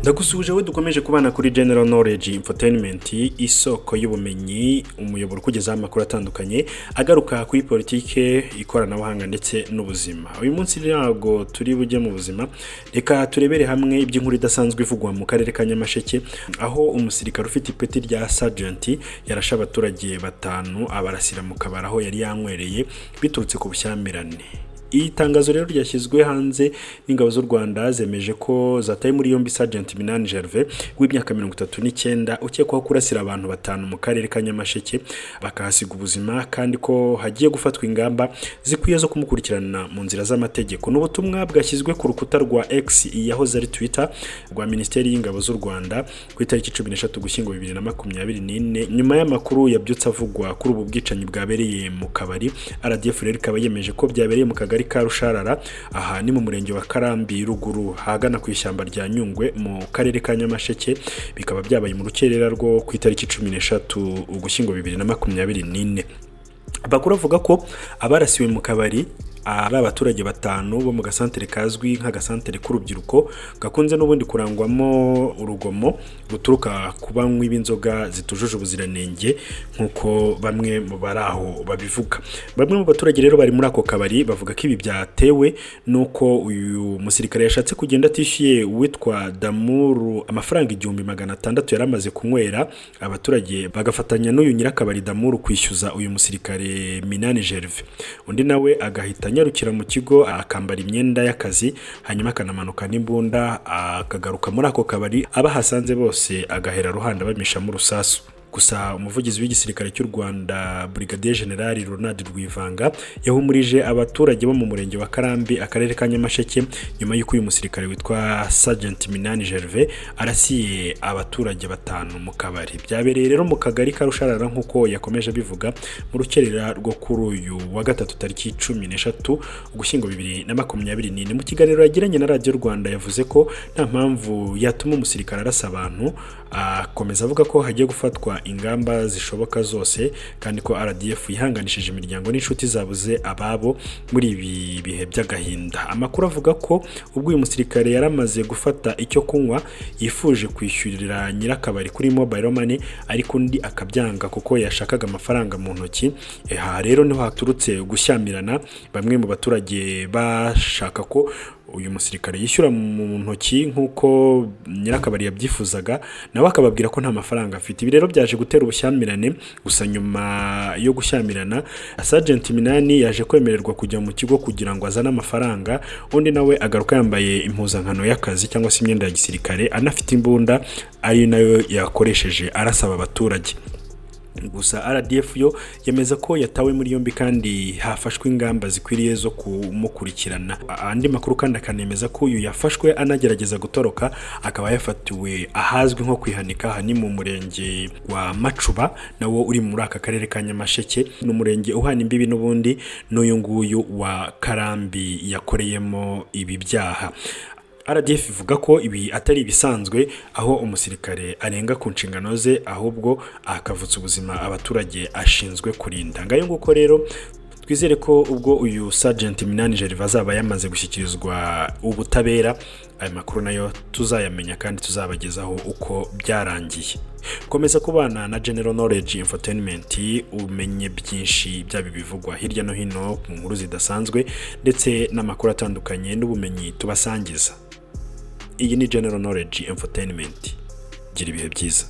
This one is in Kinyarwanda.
Ndagusuje we dukomeje kubana kuri General Knowledge Infotainment, isoko y'ubumenyi, umuyoboro kugezaho amakuru atandukanye agaruka kuri politike, ikoranabuhanga ndetse n'ubuzima. Uyu munsi ntago turi bujye mu buzima, reka turebere hamwe iby'inkuru idasanzwe ivugwa mu karere ka Nyamasheke, aho umusirikare ufite ipeti rya sergeant yarashe abaturage batanu abarasira mu kabari aho yari yanywereye biturutse ku bushyamirane. Iyi tangazo rero ryashyizwe hanze n'ingabo z'u Rwanda zemeje ko zataye muri yombi Sergeant Minani Gervais w'imyaka 39 ukekwaho kurasira abantu batanu mu karere ka Nyamasheke bakahasiga ubuzima, kandi ko hagiye gufatwa ingamba zikwiye zo kumukurikirana mu nzira z'amategeko. N'ubutumwa bwashyizwe ku rukuta rwa X yahoze ari Twitter rwa Minisiteri y'Ingabo z'u Rwanda ku itariki 13 Ugushyingo 2024, nyuma y'amakuru yabyutse avugwa kuri ubu bwicanyi bwabereye mu kabari. RDF rero ikaba yemeje ko byabereye mu kagari ka Rusharara, aha ni mu murenge wa Karambi ruguru hagana ku ishyamba rya Nyungwe mu karere ka Nyamasheke, bikaba byabaye mu rukerera rwo ku itariki 13 Ugushyingo 2024. Abakuru avuga ko abarasiwe mu kabari ari abaturage batanu bo mu gasantere kazwi nk'agasantere k'urubyiruko gakunze n'ubundi kurangwamo urugomo ruturuka ku banywi b'inzoga zitujuje ubuziranenge nk'uko bamwe mu baraho babivuga. Bamwe mu baturage rero bari muri ako kabari bavuga ko ibi byatewe nuko uyu musirikare yashatse kugenda atishyuye witwa Damuru amafaranga 1600 yaramaze kunywera, abaturage bagafatanya n'uyu nyirakabari Damuru kwishyuza uyu musirikare Minani Gervais. Undi nawe agahita nyarukira mu kigo akambara imyenda y'akazi, hanyuma akanamanuka n'imbunda akagaruka muri ako kabari, abahasanze bose agahera ruhanda bamisha mu rusasu. Gusa umuvugizi w'igisirikare cy'u Rwanda Brigadier General Ronald Rwivanga yahumurije abaturage bo mu murenge wa Karambi akarere ka Nyamasheke nyuma y'uko uyu musirikare witwa Sergeant Minani Gervais arasiye abaturage batanu mu kabari. Byabereye rero mu kagari ka Rusharara nk'uko yakomeje bivuga mu rukerera rwo kuri uyu wa gatatu tariki 13 Ugushyingo 2024. Mu kiganiro yagiranye na Radio Rwanda yavuze ko nta mpamvu yatuma umusirikare arasa abantu, akomeza avuga ko hagiye gufatwa ingamba zishoboka zose, kandi ko RDF yihanganishije imiryango n'inshuti zabuze ababo muri ibi bihe by'agahinda. Amakuru avuga ko ubwo uyu musirikare yaramaze gufata icyo kunywa yifuje kwishyurira nyirakabari kuri mobile money, ariko undi akabyanga kuko yashakaga amafaranga mu ntoki. Aha rero niho haturutse gushyamirana, bamwe mu baturage bashaka ko uyu musirikare yishyura mu ntoki nk'uko nyirakabari yabyifuzaga, nawe akababwira ko nta mafaranga afite. Ibi rero byaje gutera ubushyamirane. Gusa nyuma yo gushyamirana Sergeant Minani yaje kwemererwa kujya mu kigo kugira ngo azane amafaranga, undi nawe agaruka yambaye impuzankano y'akazi cyangwa se imyenda ya gisirikare, anafite imbunda ari nayo yakoresheje arasaba abaturage. Gusa RDF yo yemeza ko yatawe muri yombi kandi hafashwe ingamba zikwiriye zo kumukurikirana. Andi makuru kandi akanemeza ko uyu yafashwe anagerageza gutoroka, akaba yafatiwe ahazwi nko kwihanika, hani mu murenge wa Macuba nawo uri muri aka karere ka Nyamasheke, n'umurenge uhana imbibi n'ubundi n'uyu nguyu wa Karambi yakoreyemo ibi byaha. RDF ivuga ko ibi atari ibisanzwe, aho umusirikare arenga ku nshingano ze ahubwo akavutsa ubuzima abaturage ashinzwe kurinda. Ngayo nguko rero twizere ko ubwo uyu Sergeant Minani Gervais azaba yamaze gushyikirizwa ubutabera, aya makuru nayo tuzayamenya kandi tuzabagezaho uko byarangiye. Komeza kubana na General Knowledge Infotainment, umenye byinshi byabi bivugwa hirya no hino mu nkuru zidasanzwe ndetse n'amakuru atandukanye n'ubumenyi tubasangiza. Iyi ni General Knowledge Infotainment. Gira ibihe byiza.